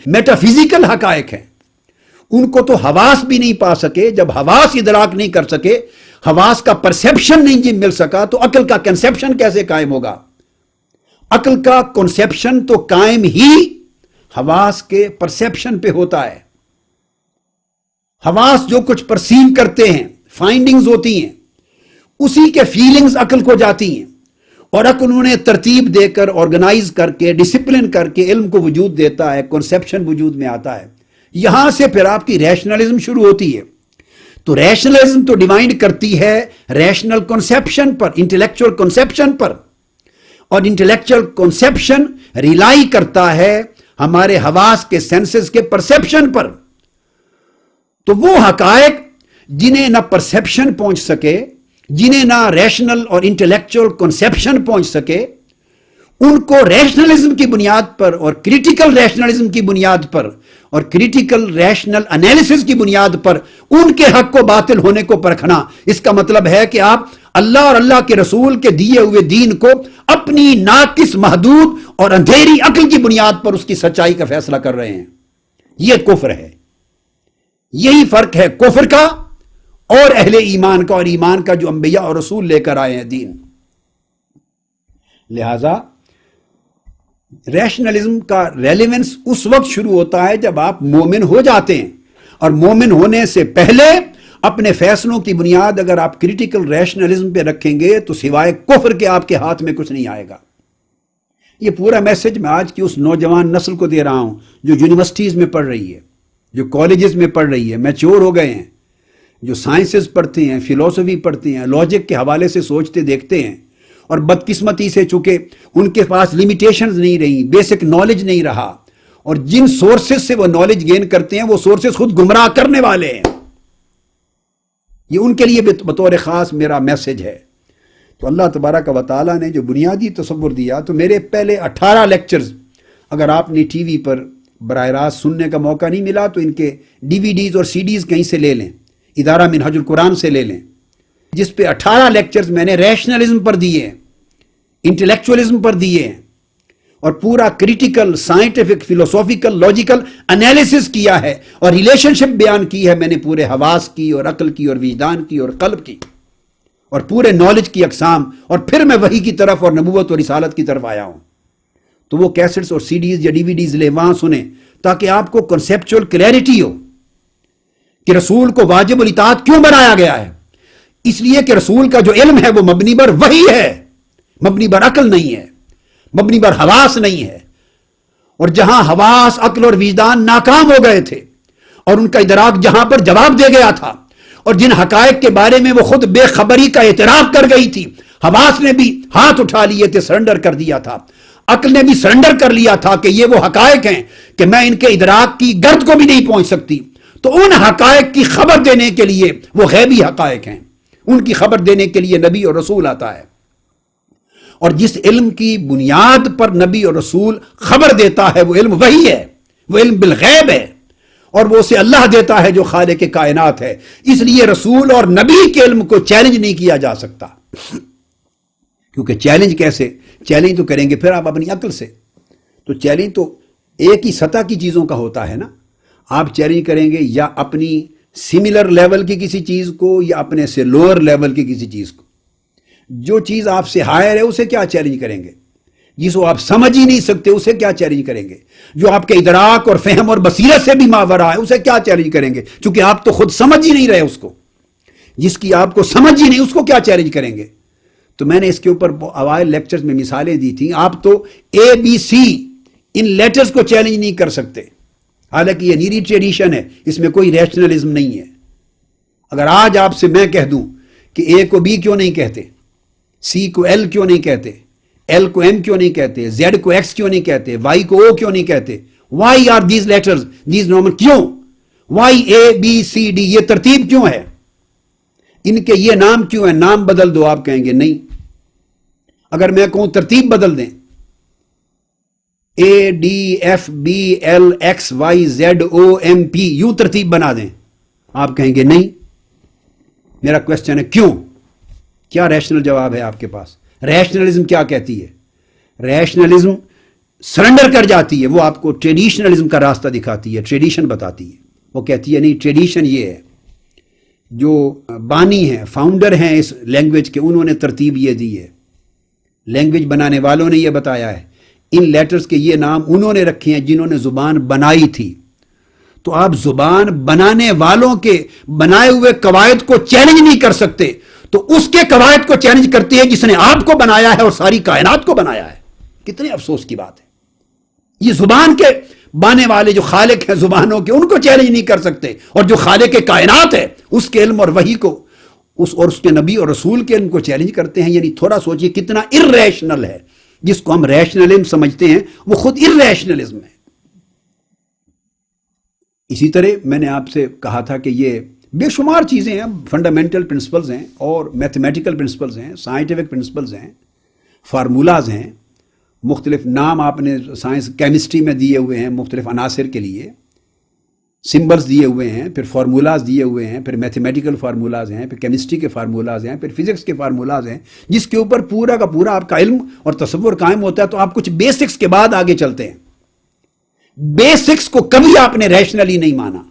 میٹافیزیکل حقائق ہیں، ان کو تو حواس بھی نہیں پا سکے. جب حواس ادراک نہیں کر سکے، حواس کا پرسیپشن نہیں جی مل سکا، تو عقل کا کنسیپشن کیسے قائم ہوگا؟ عقل کا کنسیپشن تو قائم ہی حواس کے پرسیپشن پہ ہوتا ہے. حواس جو کچھ پرسیو کرتے ہیں، فائنڈنگز ہوتی ہیں، اسی کے فیلنگز عقل کو جاتی ہیں، اور عقل انہیں ترتیب دے کر، آرگنائز کر کے، ڈسپلن کر کے علم کو وجود دیتا ہے، کنسیپشن وجود میں آتا ہے. یہاں سے پھر آپ کی ریشنلزم شروع ہوتی ہے. تو ریشنلزم تو ڈیمانڈ کرتی ہے ریشنل کنسیپشن پر، انٹلیکچوئل کنسیپشن پر، اور انٹلیکچوئل کنسیپشن ریلائی کرتا ہے ہمارے حواس کے سینسز کے پرسیپشن پر. تو وہ حقائق جنہیں نہ پرسیپشن پہنچ سکے، جنہیں نہ ریشنل اور انٹلیکچوئل کنسیپشن پہنچ سکے، ان کو ریشنلزم کی بنیاد پر اور کریٹیکل ریشنلزم کی بنیاد پر اور کریٹیکل ریشنل انالیسس کی بنیاد پر ان کے حق کو باطل ہونے کو پرکھنا، اس کا مطلب ہے کہ آپ اللہ اور اللہ کے رسول کے دیے ہوئے دین کو اپنی ناقص، محدود اور اندھیری عقل کی بنیاد پر اس کی سچائی کا فیصلہ کر رہے ہیں. یہ کفر ہے. یہی فرق ہے کفر کا اور اہل ایمان کا، اور ایمان کا جو انبیاء اور رسول لے کر آئے ہیں دین. لہذا ریشنلزم کا ریلیونس اس وقت شروع ہوتا ہے جب آپ مومن ہو جاتے ہیں، اور مومن ہونے سے پہلے اپنے فیصلوں کی بنیاد اگر آپ کریٹیکل ریشنلزم پہ رکھیں گے تو سوائے کفر کے آپ کے ہاتھ میں کچھ نہیں آئے گا. یہ پورا میسج میں آج کی اس نوجوان نسل کو دے رہا ہوں جو یونیورسٹیز میں پڑھ رہی ہے، جو کالجز میں پڑھ رہی ہے، میچور ہو گئے ہیں، جو سائنسز پڑھتے ہیں، فلسفی پڑھتے ہیں، لاجک کے حوالے سے سوچتے دیکھتے ہیں، اور بدقسمتی سے چونکہ ان کے پاس لمیٹیشنز نہیں رہی، بیسک نالج نہیں رہا، اور جن سورسز سے وہ نالج گین کرتے ہیں وہ سورسز خود گمراہ کرنے والے ہیں. یہ ان کے لیے بطور خاص میرا میسج ہے. تو اللہ تبارک و تعالیٰ نے جو بنیادی تصور دیا، تو میرے پہلے 18 لیکچرز اگر آپ نے ٹی وی پر براہ راست سننے کا موقع نہیں ملا تو ان کے ڈی وی ڈیز اور سی ڈیز کہیں سے لے لیں، ادارہ منہج القرآن سے لے لیں، جس پہ 18 لیکچرز میں نے ریشنلزم پر دیے ہیں، انٹلیکچوئلزم پر دیے ہیں، اور پورا critical, scientific, philosophical, logical analysis کیا ہے، اور ریلیشن شپ بیان کی ہے میں نے پورے حواس کی اور عقل کی اور وجدان کی اور قلب کی، اور پورے نالج کی اقسام، اور پھر میں وحی کی طرف اور نبوت اور رسالت کی طرف آیا ہوں. تو وہ کیسٹس اور سی ڈیز یا ڈی وی ڈیز لے، وہاں سنیں، تاکہ آپ کو کنسیپچول کلیئرٹی ہو کہ رسول کو واجب الاطاعت کیوں بنایا گیا ہے. اس لیے کہ رسول کا جو علم ہے وہ مبنی بر وحی ہے، مبنی بر عقل نہیں ہے، مبنی بر حواس نہیں ہے. اور جہاں حواس، عقل اور وجدان ناکام ہو گئے تھے، اور ان کا ادراک جہاں پر جواب دے گیا تھا، اور جن حقائق کے بارے میں وہ خود بے خبری کا اعتراف کر گئی تھی، حواس نے بھی ہاتھ اٹھا لیے تھے، سرنڈر کر دیا تھا، عقل نے بھی سرنڈر کر لیا تھا کہ یہ وہ حقائق ہیں کہ میں ان کے ادراک کی گرد کو بھی نہیں پہنچ سکتی. تو ان حقائق کی خبر دینے کے لیے، وہ غیبی حقائق ہیں، ان کی خبر دینے کے لیے نبی اور رسول آتا ہے. اور جس علم کی بنیاد پر نبی اور رسول خبر دیتا ہے وہ علم وحی ہے، وہ علم بالغیب ہے، اور وہ اسے اللہ دیتا ہے جو خالق کائنات ہے. اس لیے رسول اور نبی کے علم کو چیلنج نہیں کیا جا سکتا. کیونکہ چیلنج کیسے؟ چیلنج تو کریں گے پھر آپ اپنی عقل سے. تو چیلنج تو ایک ہی سطح کی چیزوں کا ہوتا ہے نا. آپ چیلنج کریں گے یا اپنی سملر لیول کی کسی چیز کو، یا اپنے سے لوور لیول کی کسی چیز کو. جو چیز آپ سے ہائر ہے اسے کیا چیلنج کریں گے؟ جس کو آپ سمجھ ہی نہیں سکتے اسے کیا چیلنج کریں گے؟ جو آپ کے ادراک اور فہم اور بصیرت سے بھی ماورا ہے اسے کیا چیلنج کریں گے؟ چونکہ آپ تو خود سمجھ ہی نہیں رہے اس کو. جس کی آپ کو سمجھ ہی نہیں اس کو کیا چیلنج کریں گے؟ تو میں نے اس کے اوپر اوائل لیکچرز میں مثالیں دی تھیں. آپ تو اے بی سی ان لیٹرز کو چیلنج نہیں کر سکتے، حالانکہ یہ نیری ٹریڈیشن ہے، اس میں کوئی ریشنلزم نہیں ہے. اگر آج آپ سے میں کہہ دوں کہ اے کو بی کیوں نہیں کہتے، سی کو ایل کیوں نہیں کہتے، ایل کو ایم کیوں نہیں کہتے، زیڈ کو ایکس کیوں نہیں کہتے، وائی کو او کیوں نہیں کہتے، why are these letters these نومن، کیوں؟ Why A B C D, یہ ترتیب کیوں ہے؟ ان کے یہ نام کیوں ہے؟ نام بدل دو. آپ کہیں گے نہیں. اگر میں کہوں ترتیب بدل دیں، A D F B L X Y Z O M P, یوں ترتیب بنا دیں، آپ کہیں گے نہیں. میرا کوشچن ہے کیوں؟ کیا ریشنل جواب ہے آپ کے پاس؟ ریشنلزم کیا کہتی ہے؟ ریشنلزم سرنڈر کر جاتی ہے وہ آپ کو ٹریڈیشنلزم کا راستہ دکھاتی ہے، ٹریڈیشن بتاتی ہے. وہ کہتی ہے نہیں، ٹریڈیشن یہ ہے، جو بانی ہیں، فاؤنڈر ہیں اس لینگویج کے، انہوں نے ترتیب یہ دی ہے، لینگویج بنانے والوں نے یہ بتایا ہے، ان لیٹرز کے یہ نام انہوں نے رکھے ہیں جنہوں نے زبان بنائی تھی. تو آپ زبان بنانے والوں کے بنائے ہوئے قواعد کو چیلنج نہیں کر سکتے، تو اس کے قواعد کو چیلنج کرتے ہیں جس نے آپ کو بنایا ہے اور ساری کائنات کو بنایا ہے. کتنے افسوس کی بات ہے. یہ زبان کے بانے والے جو خالق ہیں زبانوں کے، ان کو چیلنج نہیں کر سکتے، اور جو خالق کائنات ہے اس کے علم اور وحی کو اور اس کے نبی اور رسول کے علم کو چیلنج کرتے ہیں. یعنی تھوڑا سوچئے کتنا ارریشنل ہے. جس کو ہم ریشنلزم سمجھتے ہیں وہ خود ارریشنلزم ہے. اسی طرح میں نے آپ سے کہا تھا کہ یہ بے شمار چیزیں ہیں، فنڈامنٹل پرنسپلز ہیں اور میتھمیٹیکل پرنسپلز ہیں، سائنٹیفک پرنسپلز ہیں، فارمولاز ہیں. مختلف نام آپ نے سائنس کیمسٹری میں دیے ہوئے ہیں مختلف عناصر کے لیے، سمبلز دیے ہوئے ہیں، پھر فارمولاز دیے ہوئے ہیں، پھر میتھمیٹیکل فارمولاز ہیں، پھر کیمسٹری کے فارمولاز ہیں، پھر فزکس کے فارمولاز ہیں، جس کے اوپر پورا کا پورا آپ کا علم اور تصور قائم ہوتا ہے. تو آپ کچھ بیسکس کے بعد آگے چلتے ہیں. بیسکس کو کبھی آپ نے ریشنلی نہیں مانا،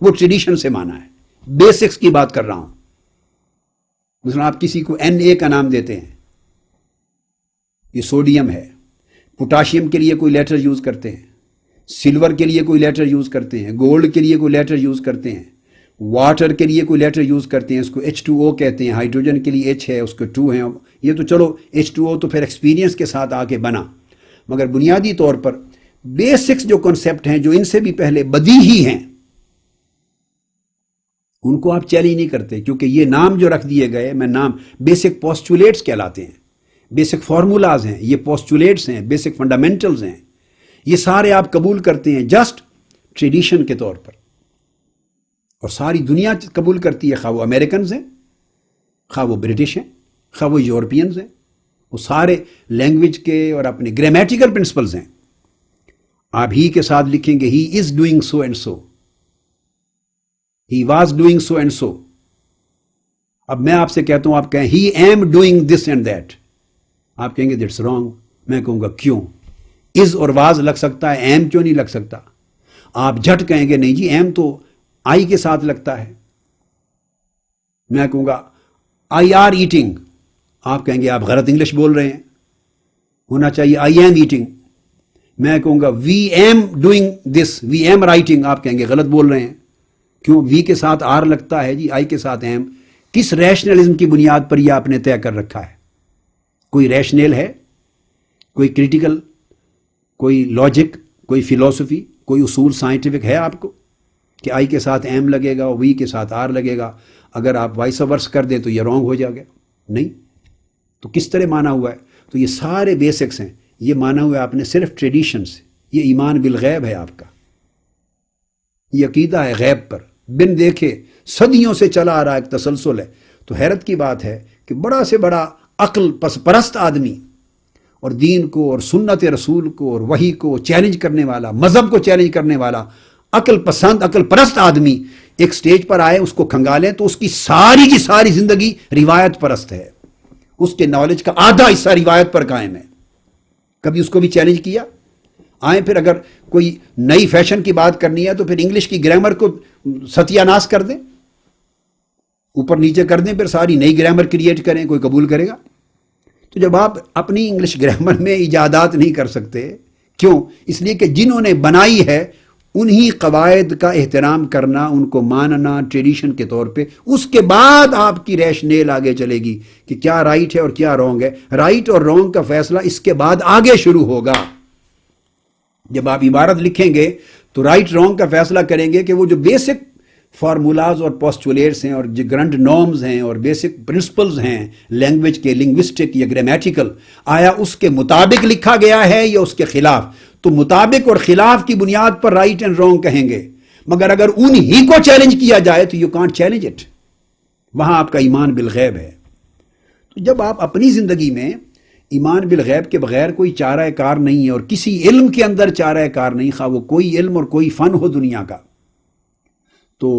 وہ ٹریڈیشن سے مانا ہے. بیسکس کی بات کر رہا ہوں. مثلا آپ کسی کو Na کا نام دیتے ہیں، یہ سوڈیم ہے. پوٹاشیم کے لیے کوئی لیٹر یوز کرتے ہیں، سلور کے لیے کوئی لیٹر یوز کرتے ہیں، گولڈ کے لیے کوئی لیٹر یوز کرتے ہیں، واٹر کے لیے کوئی لیٹر یوز کرتے ہیں، اس کو H2O کہتے ہیں. ہائیڈروجن کے لیے H ہے، اس کو 2 ہیں. یہ تو چلو H2O تو پھر ایکسپیرینس کے ساتھ آ کے بنا، مگر بنیادی طور پر بیسکس جو کنسپٹ ہیں جو ان سے بھی پہلے بدیہی ہیں، ان کو آپ چیلنج نہیں کرتے، کیونکہ یہ نام جو رکھ دیے گئے، میں نام بیسک پوسٹولیٹس کہلاتے ہیں، بیسک فارمولاز ہیں، یہ پوسٹولیٹس ہیں، بیسک فنڈامنٹلز ہیں. یہ سارے آپ قبول کرتے ہیں جسٹ ٹریڈیشن کے طور پر، اور ساری دنیا قبول کرتی ہے، خواہ وہ امریکنز ہیں، خواہ وہ برٹش ہیں، خواہ وہ یورپینز ہیں. وہ سارے لینگویج کے اور اپنے گرامیٹیکل پرنسپلز ہیں. آپ ہی کے ساتھ لکھیں گے he is doing so and so, he was doing so and so. اب میں آپ سے کہتا ہوں، آپ کہیں he am doing this and that, آپ کہیں گے دیٹس رانگ. میں کہوں گا کیوں؟ از اور واز لگ سکتا ہے، ایم کیوں نہیں لگ سکتا؟ آپ جھٹ کہیں گے نہیں جی ایم تو آئی کے ساتھ لگتا ہے. میں کہوں گا آئی آر ایٹنگ، آپ کہیں گے آپ غلط انگلش بول رہے ہیں، ہونا چاہیے آئی ایم ایٹنگ. میں کہوں گا we am doing this, we am writing, آپ کہیں گے غلط بول رہے ہیں. کیوں؟ وی کے ساتھ آر لگتا ہے جی، آئی کے ساتھ ایم. کس ریشنلزم کی بنیاد پر یہ آپ نے طے کر رکھا ہے؟ کوئی ریشنل ہے؟ کوئی کریٹیکل، کوئی لاجک، کوئی فلسفی، کوئی اصول سائنٹیفک ہے آپ کو کہ آئی کے ساتھ ایم لگے گا، وی کے ساتھ آر لگے گا، اگر آپ وائس ورس کر دیں تو یہ رانگ ہو جائے گا؟ نہیں. تو کس طرح مانا ہوا ہے؟ تو یہ سارے بیسکس ہیں، یہ مانا ہوا ہے آپ نے صرف ٹریڈیشن سے. یہ ایمان بالغیب ہے آپ کا، یہ عقیدہ ہے غیب پر، بن دیکھے صدیوں سے چلا آ رہا ایک تسلسل ہے. تو حیرت کی بات ہے کہ بڑا سے بڑا عقل پرست آدمی اور دین کو اور سنت رسول کو اور وحی کو چیلنج کرنے والا، مذہب کو چیلنج کرنے والا عقل پسند، عقل پرست آدمی ایک سٹیج پر آئے، اس کو کھنگالیں تو اس کی ساری زندگی روایت پرست ہے. اس کے نالج کا آدھا حصہ روایت پر قائم ہے. کبھی اس کو بھی چیلنج کیا؟ آئیں پھر اگر کوئی نئی فیشن کی بات کرنی ہے تو پھر انگلش کی گرامر کو ستیہ ناش کر دیں، اوپر نیچے کر دیں، پھر ساری نئی گرامر کریٹ کریں، کوئی قبول کرے گا؟ تو جب آپ اپنی انگلش گرامر میں ایجادات نہیں کر سکتے، کیوں؟ اس لیے کہ جنہوں نے بنائی ہے انہی قواعد کا احترام کرنا، ان کو ماننا ٹریڈیشن کے طور پہ، اس کے بعد آپ کی ریشنل آگے چلے گی کہ کیا رائٹ ہے اور کیا رانگ ہے. رائٹ اور رانگ کا فیصلہ اس کے بعد آگے شروع ہوگا. جب آپ عبارت لکھیں گے تو رائٹ رانگ کا فیصلہ کریں گے کہ وہ جو بیسک فارمولاز اور پوسٹولیٹس ہیں اور جو گرنڈ نارمز ہیں اور بیسک پرنسپلز ہیں لینگویج کے، لنگوسٹک یا گرامیٹیکل، آیا اس کے مطابق لکھا گیا ہے یا اس کے خلاف؟ تو مطابق اور خلاف کی بنیاد پر رائٹ اینڈ رانگ کہیں گے. مگر اگر انہی کو چیلنج کیا جائے تو یو کانٹ چیلنج اٹ. وہاں آپ کا ایمان بالغیب ہے. تو جب آپ اپنی زندگی میں ایمان بالغیب کے بغیر کوئی چارہ کار نہیں ہے اور کسی علم کے اندر چارہ کار نہیں، خواہ وہ کوئی علم اور کوئی فن ہو دنیا کا، تو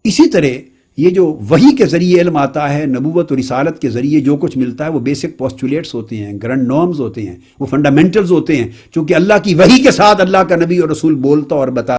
اسی طرح یہ جو وحی کے ذریعے علم آتا ہے، نبوت اور رسالت کے ذریعے جو کچھ ملتا ہے، وہ بیسک پوسٹولیٹس ہوتے ہیں، گرانڈ نارمز ہوتے ہیں، وہ فنڈامنٹلز ہوتے ہیں، چونکہ اللہ کی وحی کے ساتھ اللہ کا نبی اور رسول بولتا اور بتا